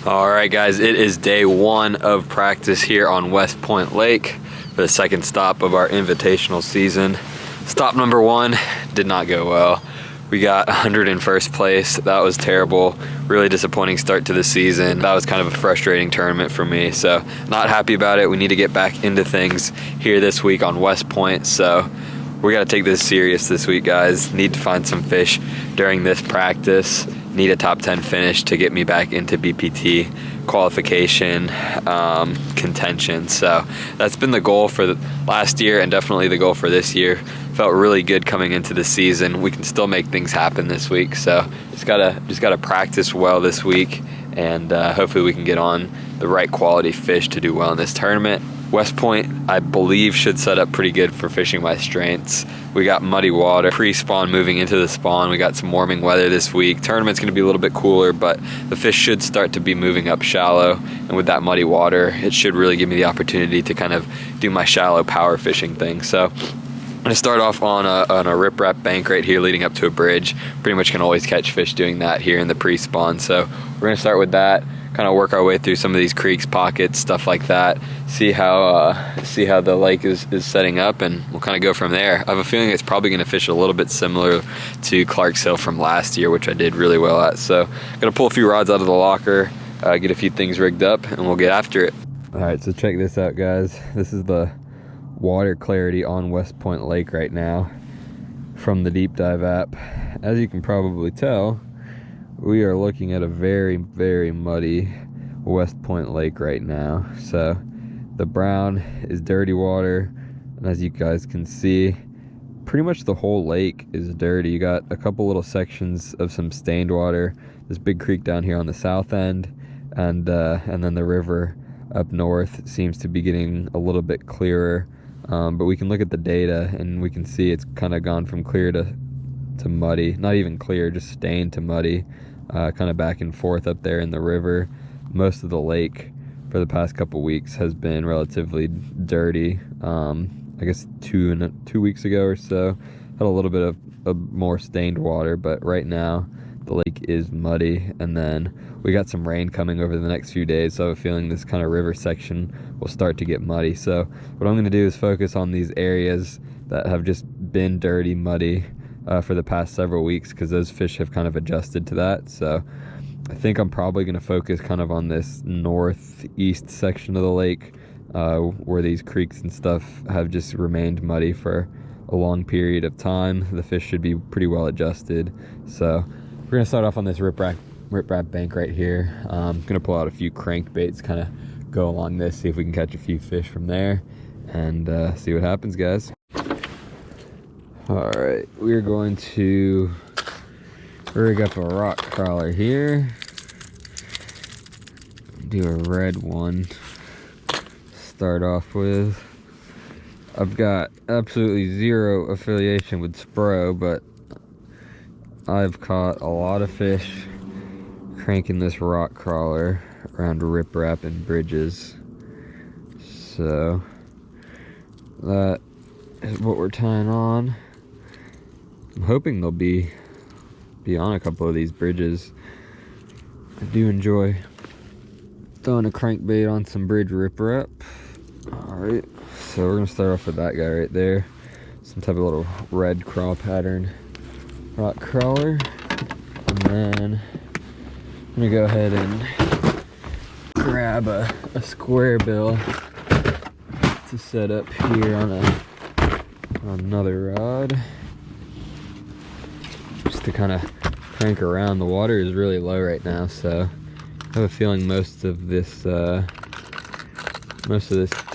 All right, guys, it is day one of practice here on West Point Lake for the second stop of our invitational season. Stop number one did not go well. We got 101st place. That was terrible. Really disappointing start to the season. That was kind of a frustrating tournament for me, so not happy about it. We need to get back into things here this week on West Point, so we got to take this serious this week, guys. Need to find some fish during this practice. Need a top 10 finish to get me back into BPT qualification contention. So that's been the goal for the last year and definitely the goal for this year. Felt really good coming into the season. We can still make things happen this week. So just gotta practice well this week, and hopefully we can get on the right quality fish to do well in this tournament. West Point, I believe, should set up pretty good for fishing my strengths. We got muddy water, pre-spawn moving into the spawn. We got some warming weather this week. Tournament's gonna be a little bit cooler, but the fish should start to be moving up shallow. And with that muddy water, it should really give me the opportunity to kind of do my shallow power fishing thing. So I'm gonna start off on a riprap bank right here leading up to a bridge. Pretty much can always catch fish doing that here in the pre-spawn. So we're gonna start with that, kind of work our way through some of these creeks, pockets, stuff like that. See how the lake is setting up, and we'll kind of go from there. I have a feeling it's probably gonna fish a little bit similar to Clark's Hill from last year, which I did really well at. So gonna pull a few rods out of the locker, get a few things rigged up, and we'll get after it. All right, so check this out, guys. This is the water clarity on West Point Lake right now from the Deep Dive app. As you can probably tell, we are looking at a very, very muddy West Point Lake right now. So the brown is dirty water, and as you guys can see, pretty much the whole lake is dirty. You got a couple little sections of some stained water, this big creek down here on the south end, and then the river up north seems to be getting a little bit clearer. But we can look at the data and we can see it's kind of gone from clear to muddy. Not even clear, just stained to muddy, kind of back and forth up there in the river. Most of the lake for the past couple weeks has been relatively dirty. I guess two weeks ago or so had a little bit of more stained water, but right now the lake is muddy. And then we got some rain coming over the next few days, so I have a feeling this kind of river section will start to get muddy. So what I'm going to do is focus on these areas that have just been dirty, muddy for the past several weeks, because those fish have kind of adjusted to that. So I think I'm probably going to focus kind of on this northeast section of the lake, where these creeks and stuff have just remained muddy for a long period of time. The fish should be pretty well adjusted. So we're going to start off on this riprap bank right here. I'm going to pull out a few crankbaits, kind of go along this, see if we can catch a few fish from there, and see what happens, guys. All right, we're going to rig up a rock crawler here, do a red one, start off with. I've got absolutely zero affiliation with Spro, but I've caught a lot of fish cranking this rock crawler around riprap and bridges. So that is what we're tying on. I'm hoping they'll be on a couple of these bridges. I do enjoy throwing a crankbait on some bridge riprap. Alright, so we're gonna start off with that guy right there. Some type of little red crawl pattern rock crawler. And then I'm gonna go ahead and grab a square bill to set up here on another rod, just to kind of crank around. The water is really low right now, so I have a feeling most of this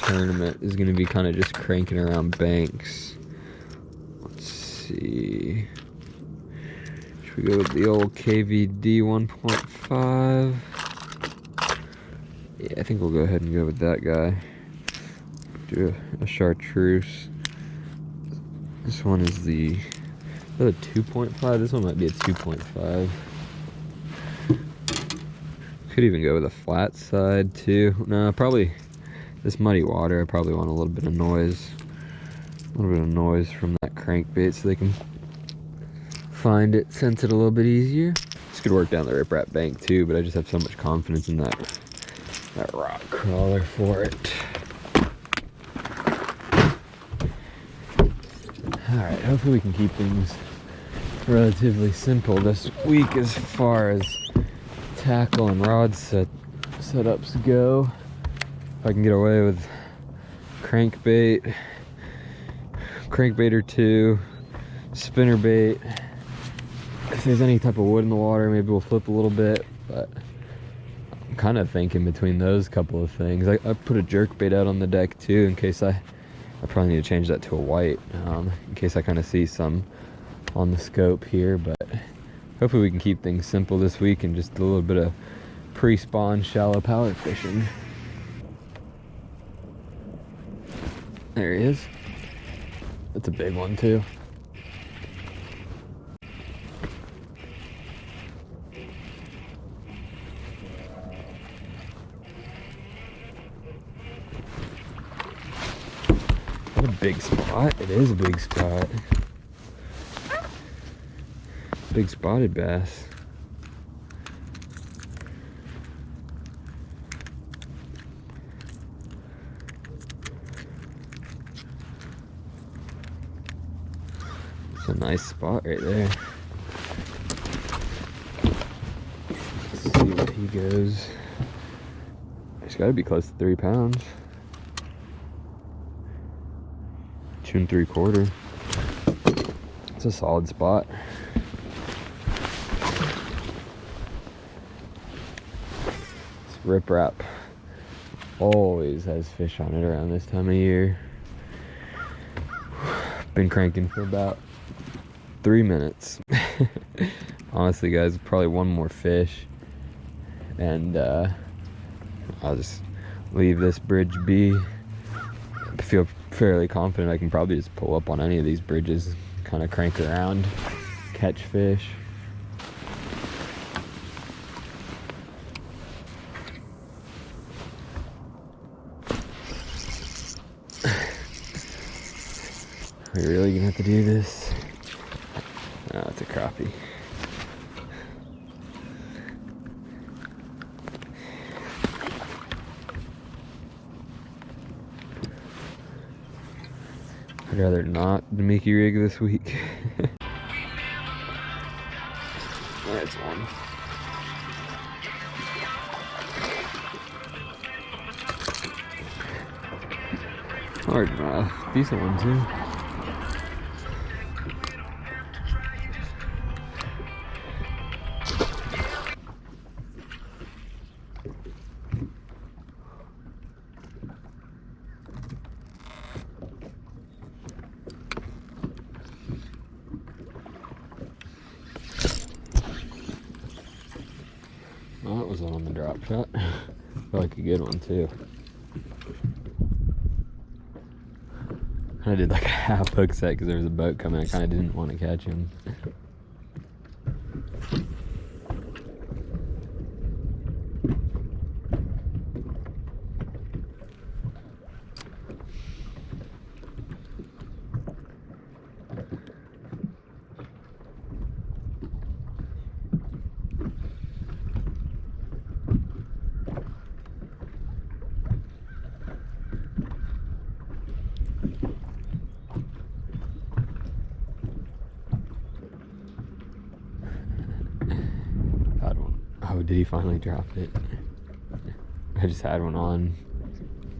tournament is going to be kind of just cranking around banks. Let's see. Should we go with the old KVD 1.5? Yeah, I think we'll go ahead and go with that guy. Do a chartreuse. This one is the a 2.5. This one might be a 2.5. Could even go with a flat side too. No, probably this muddy water. I probably want a little bit of noise. A little bit of noise from that crankbait so they can find it, sense it a little bit easier. This could work down the riprap bank too, but I just have so much confidence in that rock crawler for it. Alright, hopefully we can keep things relatively simple this week as far as tackle and rod setups go. If I can get away with crankbait or two, spinnerbait. If there's any type of wood in the water, maybe we'll flip a little bit, but I'm kind of thinking between those couple of things. I put a jerkbait out on the deck too, in case I probably need to change that to a white, in case I kind of see some on the scope here, but hopefully we can keep things simple this week and just a little bit of pre-spawn shallow power fishing. There he is. That's a big one too. What a big spot. It is a big spot. Big spotted bass. It's a nice spot right there. Let's see where he goes. He's got to be close to 3 pounds. 2 3/4. It's a solid spot. This riprap always has fish on it around this time of year. Been cranking for about 3 minutes. Honestly guys, probably one more fish and I'll just leave this bridge be. I feel fairly confident I can probably just pull up on any of these bridges, kind of crank around, catch fish. Are we really gonna have to do this? Oh, it's a crappie. I'd rather not the Mickey rig this week. There's one. Hard enough. Decent one too. Well, that was on the drop shot. I feel like a good one too. I did like a half hook set because there was a boat coming. I kind of didn't want to catch him. Oh, did he finally drop it? I just had one on.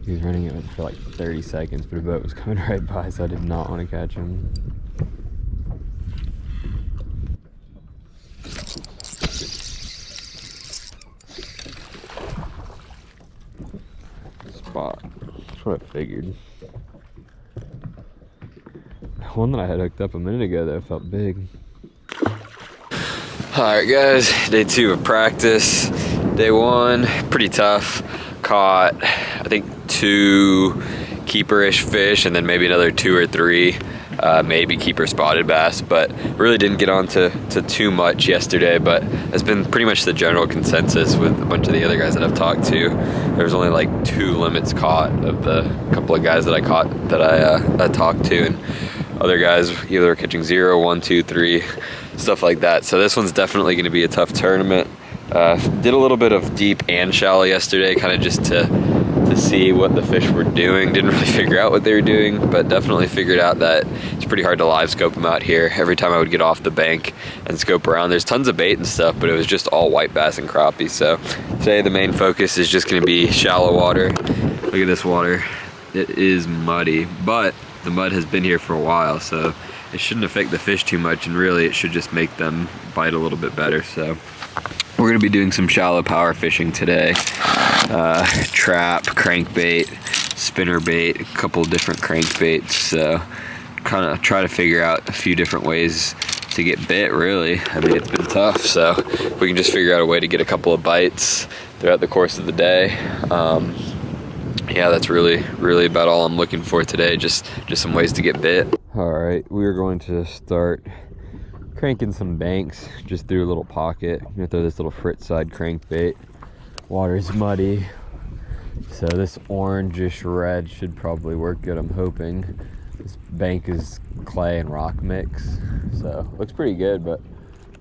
He was running it for like 30 seconds, but a boat was coming right by, so I did not want to catch him. Spot. That's what I figured. One that I had hooked up a minute ago though felt big. Alright guys, day 2 of practice. Day 1, pretty tough. Caught, I think 2 keeper-ish fish and then maybe another 2 or 3 maybe keeper spotted bass, but really didn't get on to too much yesterday, but it's been pretty much the general consensus with a bunch of the other guys that I've talked to. There was only like 2 limits caught of the couple of guys that I caught that I talked to, and other guys either were catching 0, 1, 2, 3. stuff like that. So this one's definitely going to be a tough tournament. Did a little bit of deep and shallow yesterday, kind of just to see what the fish were doing. Didn't really figure out what they were doing, but definitely figured out that it's pretty hard to live scope them out here. Every time I would get off the bank and scope around, there's tons of bait and stuff, but it was just all white bass and crappie. So today the main focus is just going to be shallow water. Look at this water. It is muddy, but the mud has been here for a while, so it shouldn't affect the fish too much, and really it should just make them bite a little bit better. So we're going to be doing some shallow power fishing today. Trap, crankbait, spinnerbait, a couple different crankbaits. So kind of try to figure out a few different ways to get bit, really. I mean, it's been tough, so if we can just figure out a way to get a couple of bites throughout the course of the day. Yeah, that's really about all I'm looking for today, just some ways to get bit. All right, we're going to start cranking some banks just through a little pocket. I'm gonna throw this little Fritz side crankbait. Water's muddy, so this orangish red should probably work good, I'm hoping. This bank is clay and rock mix, so looks pretty good, but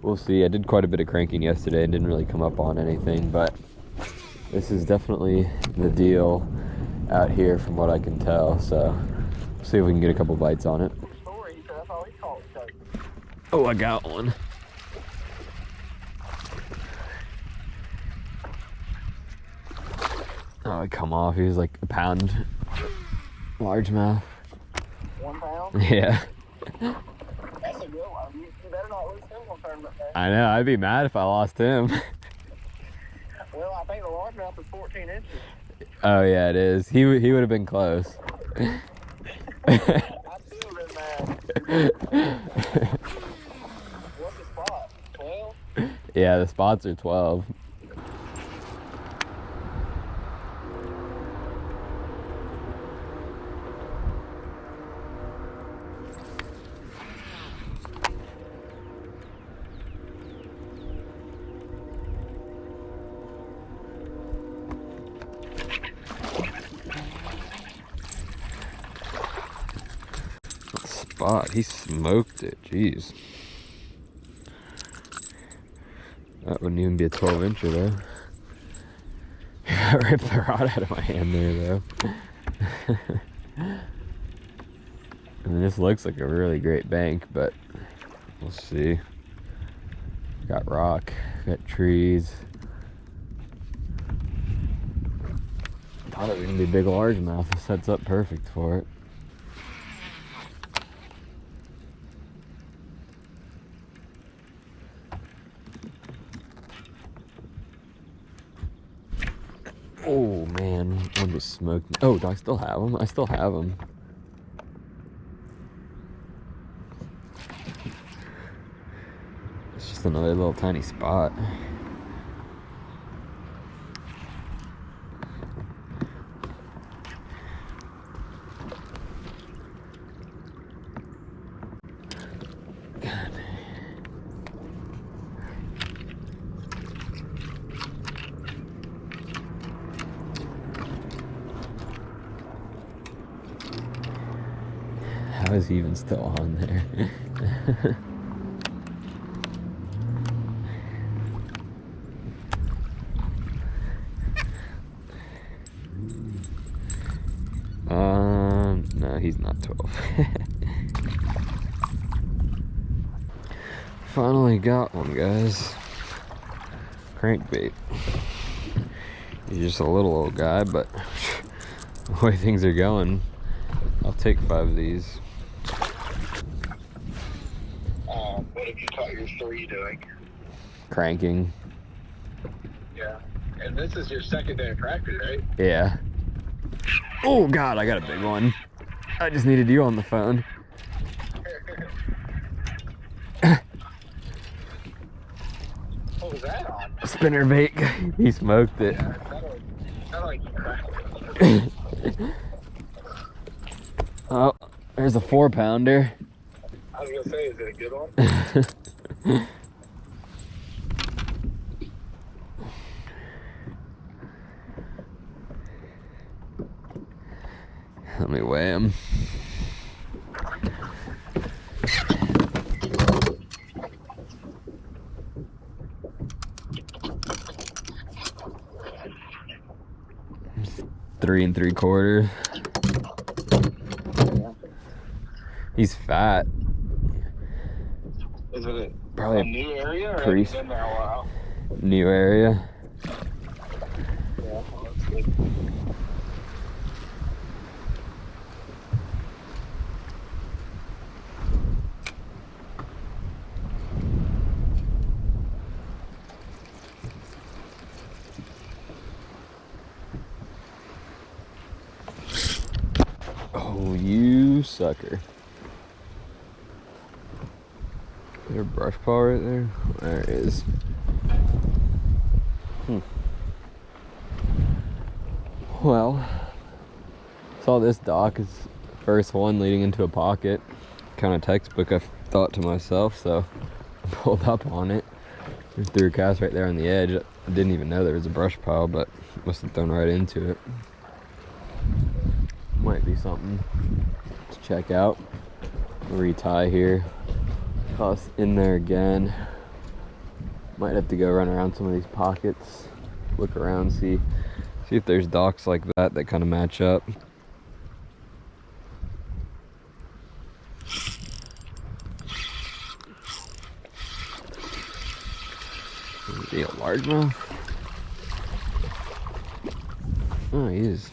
we'll see. I did quite a bit of cranking yesterday and didn't really come up on anything, but this is definitely the deal out here from what I can tell, so we'll see if we can get a couple bites on it. Oh, I got one. Oh, it come off. He was like a pound. Largemouth. 1 pound? Yeah. That's a good one. You better not lose him on tournament day. I know. I'd be mad if I lost him. Well, I think the largemouth is 14 inches. Oh yeah, it is. He would have been close. I'd still been mad. What's the spot? 12? Yeah, the spots are 12. Spot, he smoked it, jeez. That wouldn't even be a 12-incher though. I ripped the rod out of my hand there though. And this looks like a really great bank, but we'll see. Got rock, got trees. Thought it was gonna be a big largemouth. This sets up perfect for it. Oh man, one just smoked me. Oh, do I still have them? I still have them. It's just another little tiny spot. How is he even still on there? No, he's not 12. Finally got one, guys. Crankbait. He's just a little old guy, but the way things are going, I'll take 5 of these. What have you taught your 3 doing? Cranking. Yeah. And this is your second day of practice, right? Yeah. Oh God, I got a big one. I just needed you on the phone. What was that on? Spinnerbait. He smoked it. Yeah, it sounded like you cracked it. Oh, there's a 4-pounder. I was gonna say, is it a good one? Let me weigh him. 3 3/4. He's fat. Is it Probably a new area or pretty have you been there a while? new area. Yeah, well, that's good. Oh, you sucker. Is there a brush paw right there? There it is. Well, saw this dock is the first one leading into a pocket. Kind of textbook, I thought to myself, so I pulled up on it. Just threw a cast right there on the edge. I didn't even know there was a brush pile, but must have thrown right into it. Might be something to check out. Retie here. Toss in there again. Might have to go run around some of these pockets, look around, see if there's docks like that kind of match up. Is he a largemouth? Oh, he is.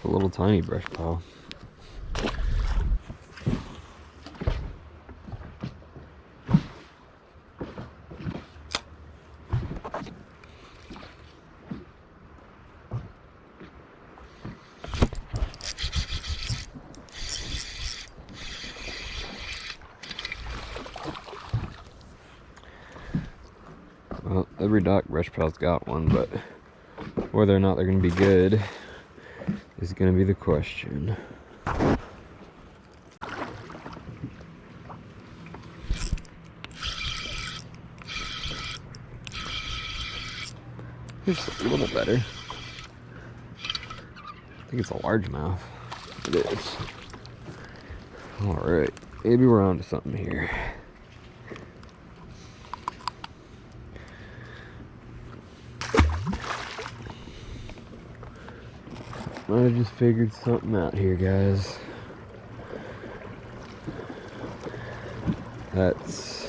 A little tiny brush pile. Well, every dock brush pile's got one, but whether or not they're going to be good is going to be the question. It's a little better. I think it's a largemouth. It is. Alright, maybe we're on to something here. Might have just figured something out here, guys. That's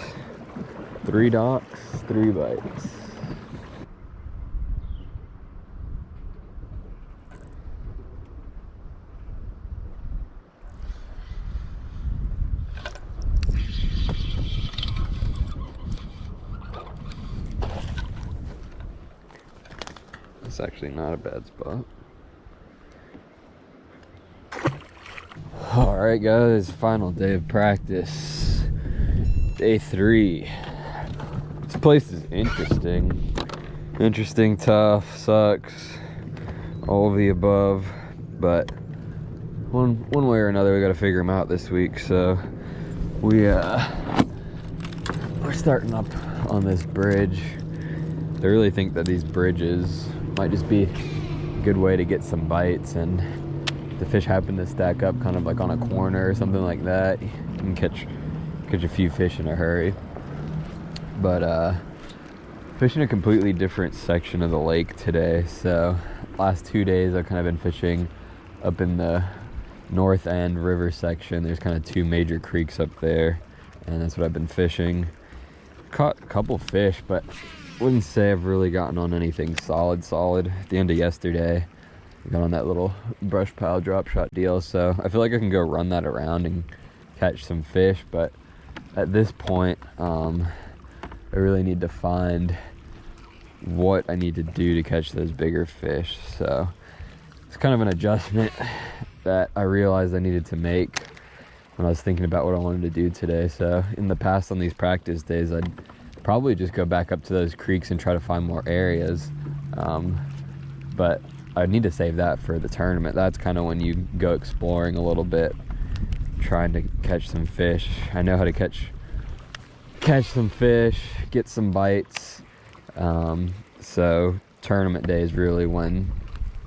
3 docks, 3 bites. It's actually not a bad spot. Alright guys, final day of practice. Day 3. This place is interesting. Interesting, tough, sucks. All of the above. But one way or another we gotta figure them out this week. So we're starting up on this bridge. I really think that these bridges might just be a good way to get some bites, and the fish happen to stack up kind of like on a corner or something like that, you can catch a few fish in a hurry. But fishing a completely different section of the lake today. So last 2 days I've kind of been fishing up in the north end river section. There's kind of 2 major creeks up there, and that's what I've been fishing. Caught a couple fish, but wouldn't say I've really gotten on anything solid. At the end of yesterday, I got on that little brush pile drop shot deal, so I feel like I can go run that around and catch some fish. But at this point, I really need to find what I need to do to catch those bigger fish. So it's kind of an adjustment that I realized I needed to make when I was thinking about what I wanted to do today. So in the past on these practice days, I'd probably just go back up to those creeks and try to find more areas. But I need to save that for the tournament. That's kind of when you go exploring a little bit, trying to catch some fish. I know how to catch some fish, get some bites. So tournament day is really when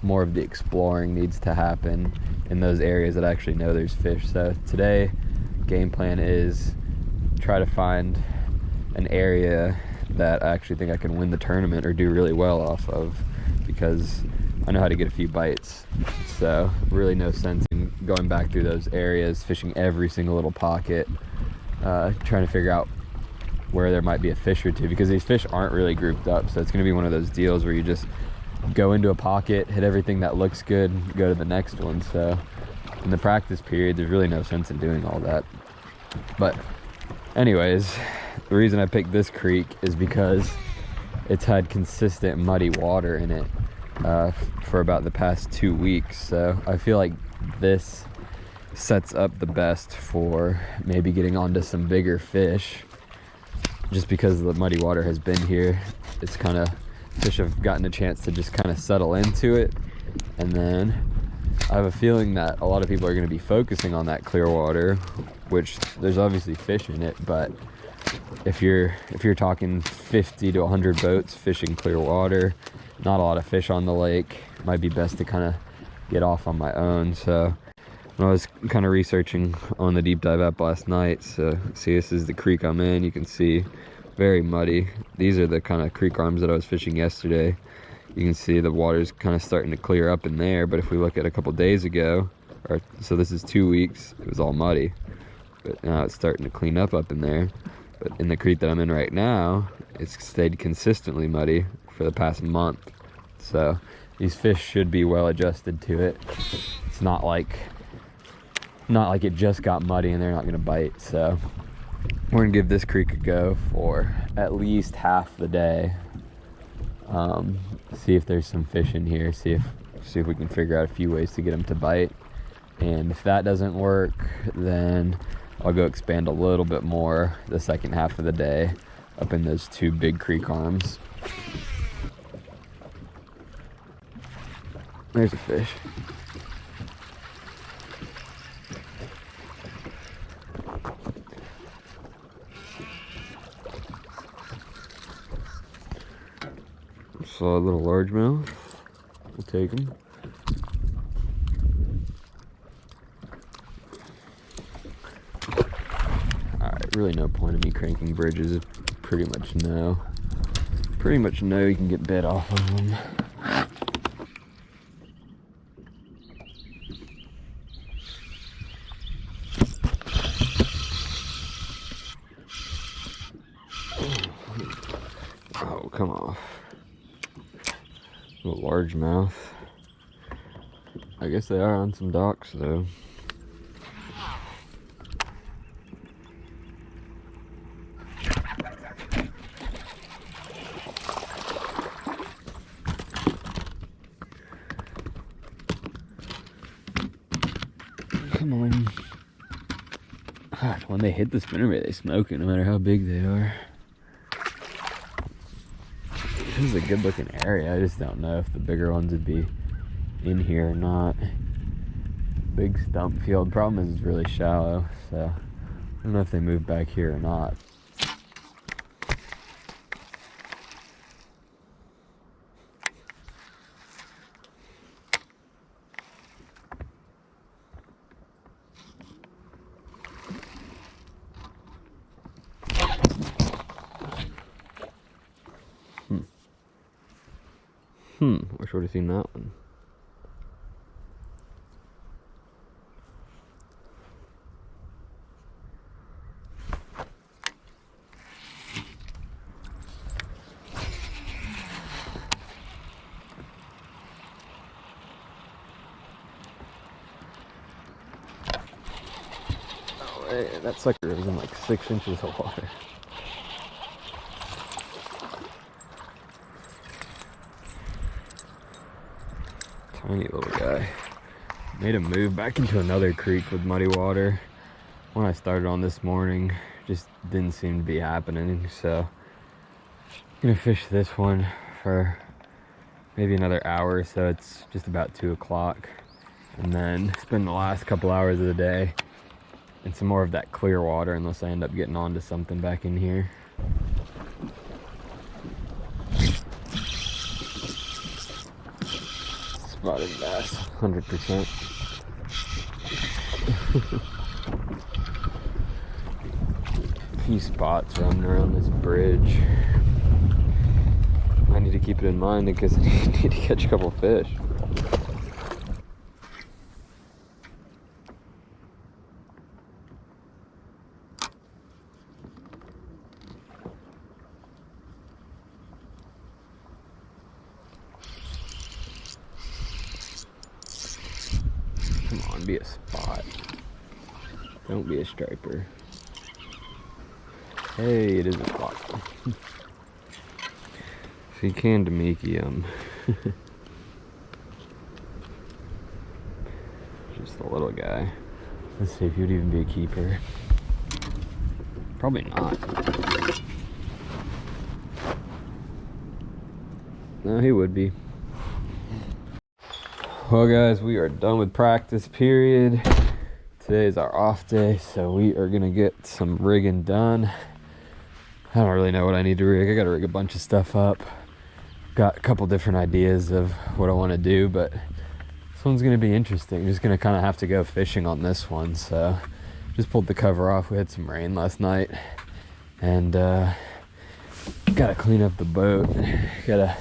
more of the exploring needs to happen in those areas that I actually know there's fish. So today, game plan is try to find an area that I actually think I can win the tournament or do really well off of, because I know how to get a few bites. So really no sense in going back through those areas, fishing every single little pocket, trying to figure out where there might be a fish or two, because these fish aren't really grouped up. So it's going to be one of those deals where you just go into a pocket, hit everything that looks good, go to the next one. So in the practice period, there's really no sense in doing all that. But anyways, the reason I picked this creek is because it's had consistent muddy water in it for about the past 2 weeks. So I feel like this sets up the best for maybe getting onto some bigger fish, just because the muddy water has been here. It's kind of, fish have gotten a chance to just kind of settle into it. And then I have a feeling that a lot of people are going to be focusing on that clear water, which there's obviously fish in it, but if you're talking 50 to 100 boats fishing clear water, not a lot of fish on the lake, might be best to kind of get off on my own. So when I was kind of researching on the deep dive app last night, so see, this is the creek I'm in. You can see very muddy. These are the kind of creek arms that I was fishing yesterday. You can see the water's kind of starting to clear up in there. But if we look at a couple days ago, or so this is 2 weeks, it was all muddy, but now it's starting to clean up in there. But in the creek that I'm in right now, it's stayed consistently muddy for the past month. So these fish should be well adjusted to it. It's not like it just got muddy and they're not gonna bite. So we're gonna give this creek a go for at least half the day. See if there's some fish in here, see if we can figure out a few ways to get them to bite. And if that doesn't work, then I'll go expand a little bit more the second half of the day up in those 2 big creek arms. There's a fish. Saw a little largemouth. We'll take him. Alright, really no point in me cranking bridges. Pretty much know you can get bit off of them. Oh, come off. A largemouth. I guess they are on some docks though. Come on. God, when they hit the spinnerbait, they smoke it no matter how big they are. This is a good looking area. I just don't know if the bigger ones would be in here or not. Big stump field. Problem is it's really shallow, so I don't know if they move back here or not. Wish I would have seen that one. Oh, hey, that sucker was in like 6 inches of water. Tiny little guy. Made a move back into another creek with muddy water. When I started on this morning, just didn't seem to be happening. So I'm gonna fish this one for maybe another hour. So it's just about 2 o'clock, and then spend the last couple hours of the day in some more of that clear water, unless I end up getting onto something back in here. Spotted bass, 100%. A few spots running around this bridge. I need to keep it in mind in case I need to catch a couple of fish. Come on, be a spot. Don't be a striper. Hey, it is a spot. So you can Demikium. Just a little guy. Let's see if he would even be a keeper. Probably not. No, he would be. Well guys, we are done with practice period. Today is our off day, so we are gonna get some rigging done. I don't really know what I need to rig. I gotta rig a bunch of stuff up. Got a couple different ideas of what I want to do, but this one's gonna be interesting. I'm just gonna kind of have to go fishing on this one. So just pulled the cover off. We had some rain last night, and gotta clean up the boat. Gotta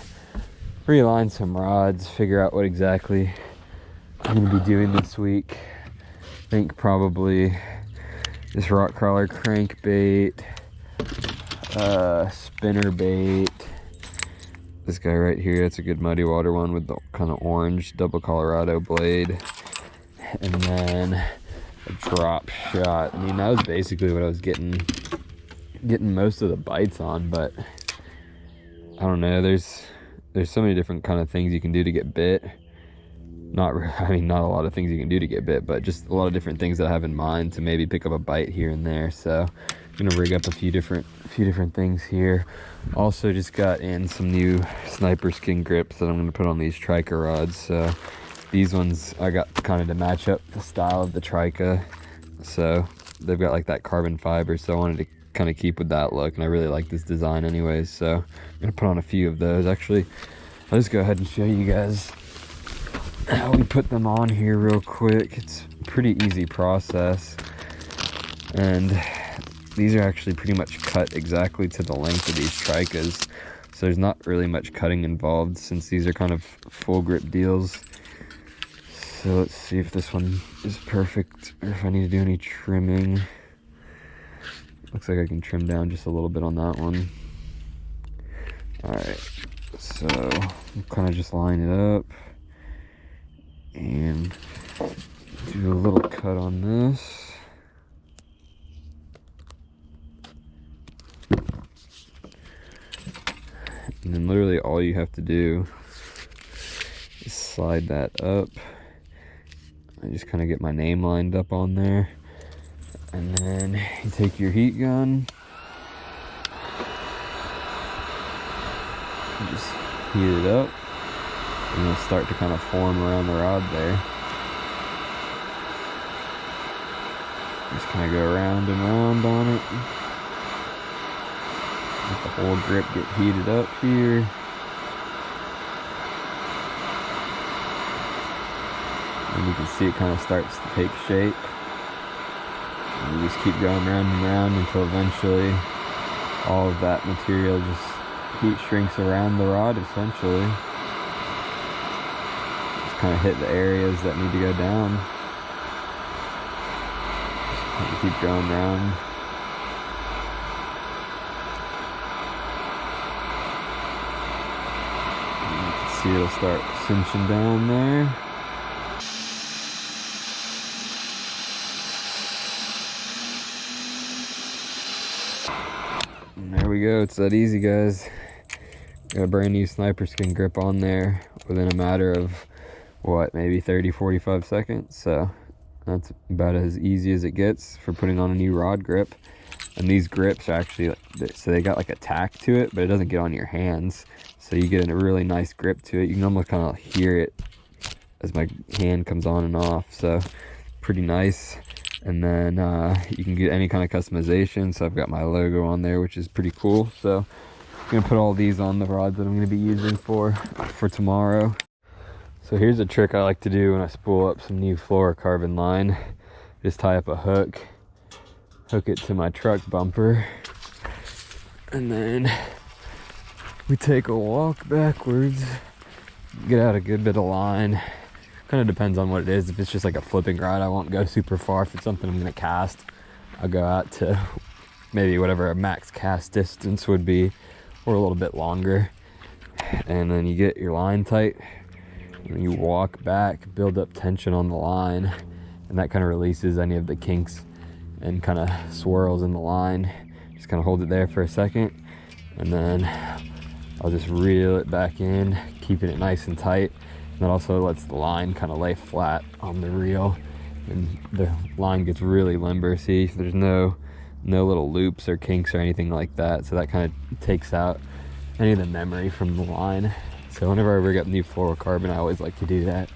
realign some rods, figure out what exactly I'm gonna be doing this week. I think probably this rock crawler crankbait, spinnerbait, this guy right here, that's a good muddy water one with the kind of orange double Colorado blade, and then a drop shot. I mean, that was basically what I was getting most of the bites on, but I don't know, there's so many different kind of things you can do to get bit. Not a lot of things you can do to get bit, but just a lot of different things that I have in mind to maybe pick up a bite here and there. So I'm gonna rig up a few different things here. Also just got in some new sniper skin grips that I'm gonna put on these TRIKA rods. So these ones I got kind of to match up the style of the TRIKA. So they've got like that carbon fiber, so I wanted to kind of keep with that look, and I really like this design anyways. So I'm gonna put on a few of those. Actually, I'll just go ahead and show you guys how we put them on here real quick. It's a pretty easy process, and these are actually pretty much cut exactly to the length of these TRIKAs, so there's not really much cutting involved since these are kind of full grip deals. So let's see if this one is perfect or if I need to do any trimming. Looks like I can trim down just a little bit on that one. Alright, so we'll kind of just line it up and do a little cut on this. And then literally all you have to do is slide that up. I just kind of get my name lined up on there. And then you take your heat gun, and just heat it up, and it'll start to kind of form around the rod there. Just kind of go around and around on it. Let the whole grip get heated up here. And you can see it kind of starts to take shape. And you just keep going round and round until eventually all of that material just heat shrinks around the rod, essentially. Just kind of hit the areas that need to go down. Just keep going round. And you can see it'll start cinching down there. There we go, it's that easy, guys. Got a brand new sniper skin grip on there within a matter of what, maybe 30-45 seconds. So that's about as easy as it gets for putting on a new rod grip. And these grips are actually, so they got like a tack to it, but it doesn't get on your hands, so you get a really nice grip to it. You can almost kind of hear it as my hand comes on and off, so pretty nice. And then you can get any kind of customization. So I've got my logo on there, which is pretty cool. So I'm gonna put all these on the rods that I'm gonna be using for tomorrow. So here's a trick I like to do when I spool up some new fluorocarbon line. Just tie up a hook it to my truck bumper, and then we take a walk backwards, get out a good bit of line. Kind of depends on what it is. If it's just like a flipping rod, I won't go super far. If it's something I'm gonna cast, I'll go out to maybe whatever a max cast distance would be, or a little bit longer. And then you get your line tight, and you walk back, build up tension on the line, and that kind of releases any of the kinks and kind of swirls in the line. Just kind of hold it there for a second, and then I'll just reel it back in, keeping it nice and tight. And that also lets the line kind of lay flat on the reel, and the line gets really limber. See, there's no little loops or kinks or anything like that, so that kind of takes out any of the memory from the line. So whenever I rig up new fluorocarbon, I always like to do that.